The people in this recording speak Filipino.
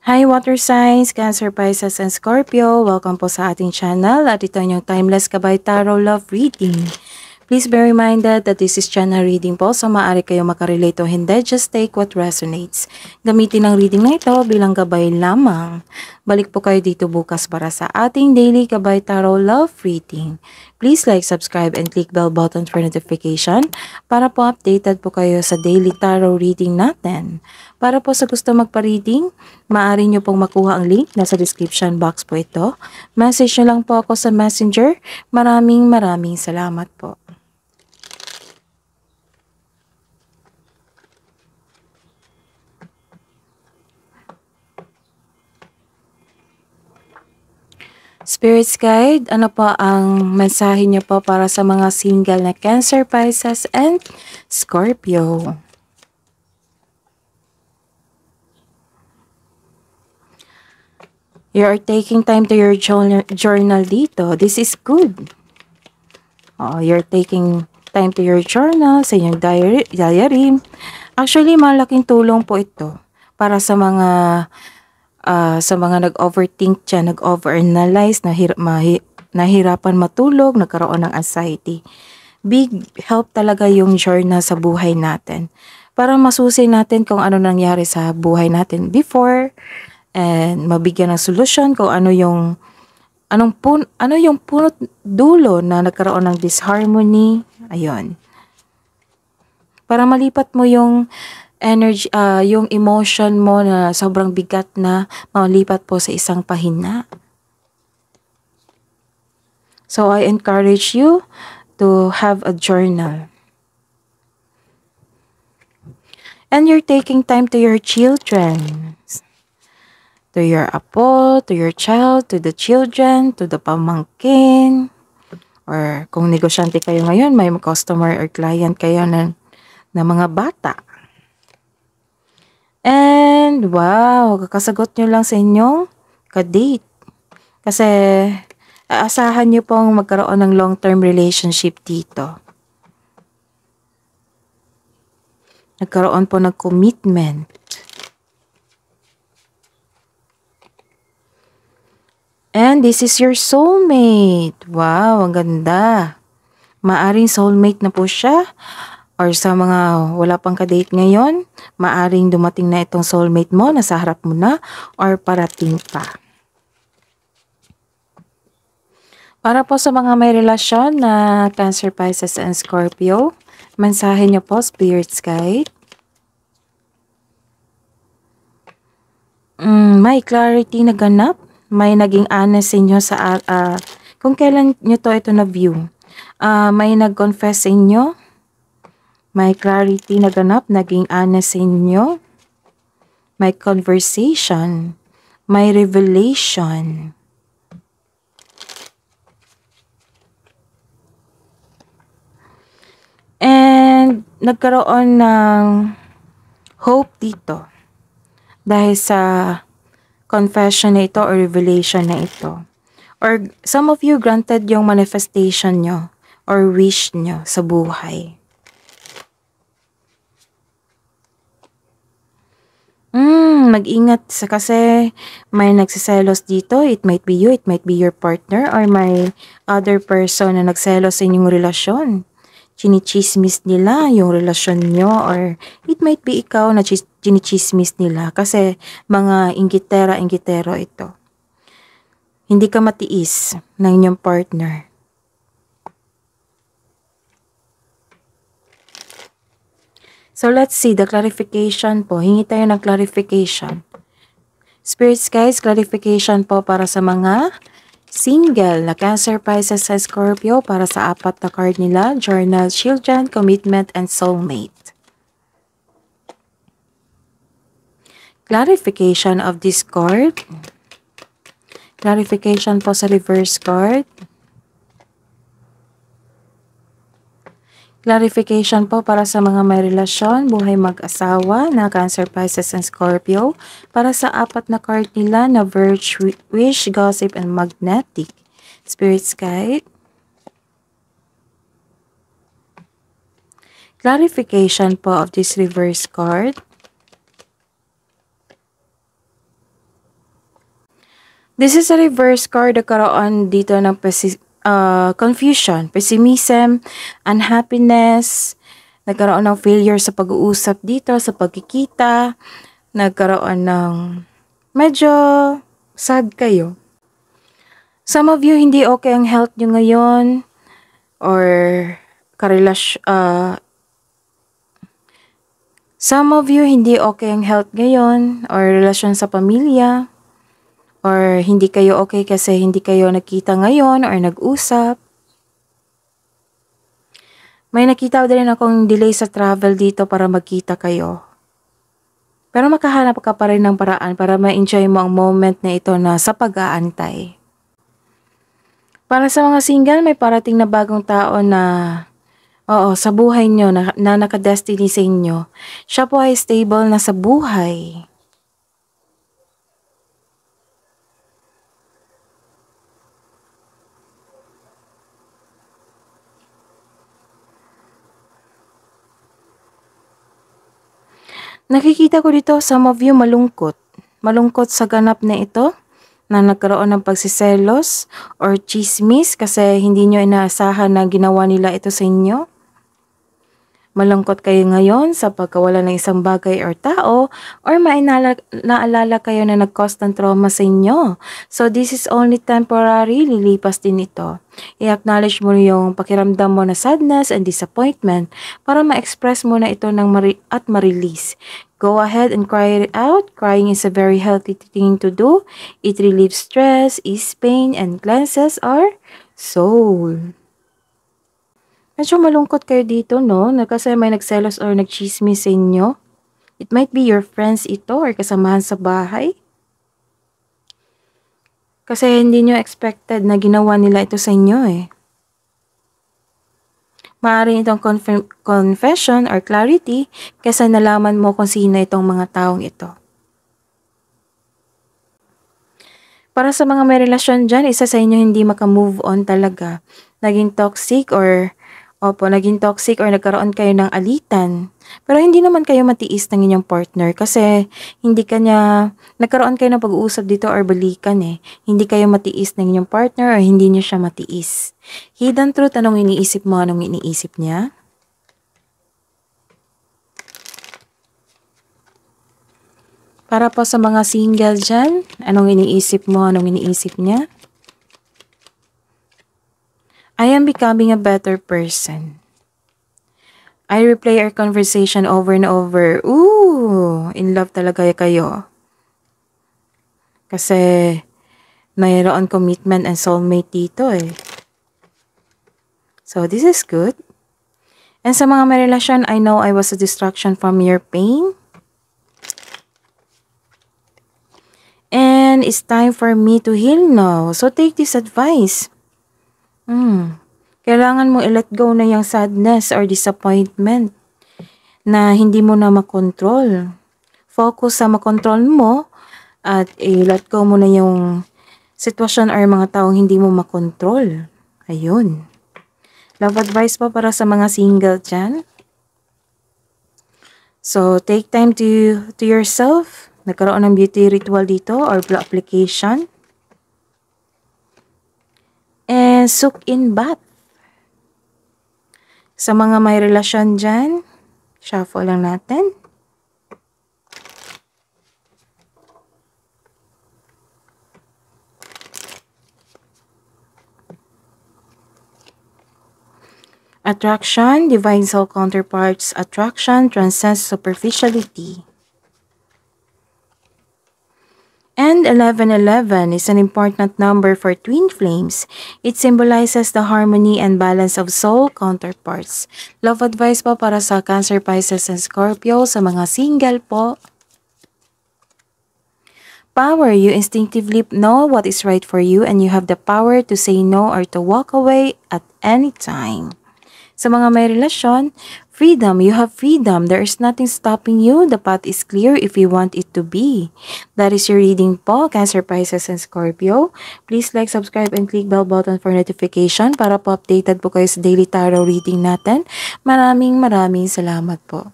Hi water signs, Cancer, Pisces, and Scorpio. Welcome po sa ating channel at ito yung Timeless Gabay Tarot Love Reading. Please be reminded that this is channel reading po, so maaari kayo makarelate o hindi. Just take what resonates. Gamitin ang reading na ito bilang gabay lamang. Balik po kayo dito bukas para sa ating daily Gabay Tarot Love Reading. Please like, subscribe, and click bell button for notification para po updated po kayo sa daily tarot reading natin. Para po sa gusto magpa-reading, maaari nyo pong makuha ang link. Nasa description box po ito. Message nyo lang po ako sa messenger. Maraming salamat po. Spirits Guide, ano po ang mensahe niyo po para sa mga single na Cancer, Pisces, and Scorpio? You are taking time to your journal dito. This is good. You're taking time to your journal, sa inyong diary. Actually, malaking tulong po ito para sa mga nag-overthink dyan, nag-overanalyze, nahirapan matulog, nagkaroon ng anxiety. Big help talaga yung journal sa buhay natin. Para masusi natin kung ano nangyari sa buhay natin before and mabigyan ng solusyon kung ano yung punot dulo na nagkaroon ng disharmony. Ayun. Para malipat mo yung energy, yung emotion mo na sobrang bigat na malipat po sa isang pahina. So I encourage you to have a journal. And you're taking time to your children. To your apo, to your child, to the children, to the pamangkin. Or kung negosyante kayo ngayon, may customer or client kayo na mga bata. And wow, kakasagot nyo lang sa inyong ka-date. Kasi aasahan nyo pong magkaroon ng long-term relationship dito. Nagkaroon po ng commitment. And this is your soulmate. Wow, ang ganda. Maaring soulmate na po siya. Or sa mga wala pang ka-date ngayon, maaring dumating na itong soulmate mo, nasa harap mo na, or parating pa. Para po sa mga may relasyon na Cancer, Pisces, and Scorpio, mensahe niyo po, Spirits Guide. May clarity na ganap. May naging honest sa inyo sa kung kailan nyo ito na-view. May nag-confess sa inyo. May clarity na ganap, naging honest sa inyo. May conversation. May revelation. And nagkaroon ng hope dito. Dahil sa confession na ito or revelation na ito. Or some of you granted yung manifestation nyo or wish nyo sa buhay. Mag-ingat kasi may nagsiselos dito. It might be you, it might be your partner, or may other person na nagselos sa inyong relasyon. Chinichismis nila yung relasyon nyo, or it might be ikaw na chinichismis nila kasi mga inggitero ito. Hindi ka matiis ng inyong partner. So let's see the clarification po. Hingi tayo ng clarification. Spirits guys, clarification po para sa mga single na Cancer, Pisces, and Scorpio para sa apat na card nila, journal, children, commitment, and soulmate. Clarification of this card. Clarification po sa reverse card. Clarification po para sa mga may relasyon, buhay mag-asawa na Cancer, Pisces, and Scorpio para sa apat na card nila na Verge, Wish, Gossip, and Magnetic. Spirits Guide. Clarification po of this reverse card. This is a reverse card. Nagkaroon dito ng confusion, pessimism, unhappiness, nagkaroon ng failure sa pag-uusap dito, sa pagkikita, nagkaroon ng medyo sad kayo. Some of you, hindi okay ang health nyo ngayon, or some of you, hindi okay ang health ngayon, or relasyon sa pamilya, or hindi kayo okay kasi hindi kayo nakita ngayon or nag-usap. May nakita din akong delay sa travel dito para magkita kayo. Pero makahanap ka pa rin ng paraan para ma-enjoy mo ang moment na ito na sa pag-aantay. Para sa mga single, may parating na bagong tao na sa buhay nyo na naka-destiny sa inyo. Siya po ay stable na sa buhay. Nakikita ko dito, some of you malungkot. Malungkot sa ganap na ito, na nagkaroon ng pagsiselos or chismis kasi hindi nyo inaasahan na ginawa nila ito sa inyo. Malungkot kayo ngayon sa pagkawala ng isang bagay or tao, or naalala kayo na nag-cause ng trauma sa inyo. So this is only temporary, lilipas din ito. I-acknowledge mo yung pakiramdam mo na sadness and disappointment para ma-express mo na ito at ma-release. Go ahead and cry it out. Crying is a very healthy thing to do. It relieves stress, ease pain, and cleanses our soul. Medyo malungkot kayo dito, no? Kasi may nagselos or nagchismis sa inyo. It might be your friends ito or kasamahan sa bahay. Kasi hindi nyo expected na ginawa nila ito sa inyo eh. Maaaring itong confession or clarity kasi nalaman mo kung sino itong mga taong ito. Para sa mga may relasyon dyan, isa sa inyo hindi maka-move on talaga. Naging toxic or nagkaroon kayo ng alitan. Pero hindi naman kayo matiis ng inyong partner kasi nagkaroon kayo ng pag-uusap dito or balikan eh. Hindi kayo matiis ng inyong partner or hindi niyo siya matiis. Hidden truth, anong iniisip mo, anong iniisip niya? Para po sa mga single dyan, anong iniisip mo, anong iniisip niya? I am becoming a better person. I replay our conversation over and over. Ooh, in love talaga kayo. Kasi mayroon commitment and soulmate dito eh. So this is good. And sa mga may relasyon, I know I was a distraction from your pain. And it's time for me to heal now. So take this advice. Kailangan mo i-let go na yung sadness or disappointment na hindi mo na makontrol. Focus sa makontrol mo at i-let go mo na yung sitwasyon or mga taong hindi mo makontrol. Ayun. Love advice po para sa mga single dyan. So, take time to yourself. Nagkaroon ng beauty ritual dito or application. And soak in bath. Sa mga may relasyon dyan, shuffle lang natin. Attraction, divine soul counterparts. Attraction transcends superficiality. And 1111 is an important number for twin flames. It symbolizes the harmony and balance of soul counterparts. Love advice po para sa Cancer, Pisces, and Scorpio. Sa mga single po. Power, you instinctively know what is right for you and you have the power to say no or to walk away at any time. Sa mga may relasyon, freedom, you have freedom. There is nothing stopping you. The path is clear if you want it to be. That is your reading po, Cancer, Pisces, and Scorpio. Please like, subscribe, and click bell button for notification para po updated po kayo sa daily tarot reading natin. Maraming salamat po.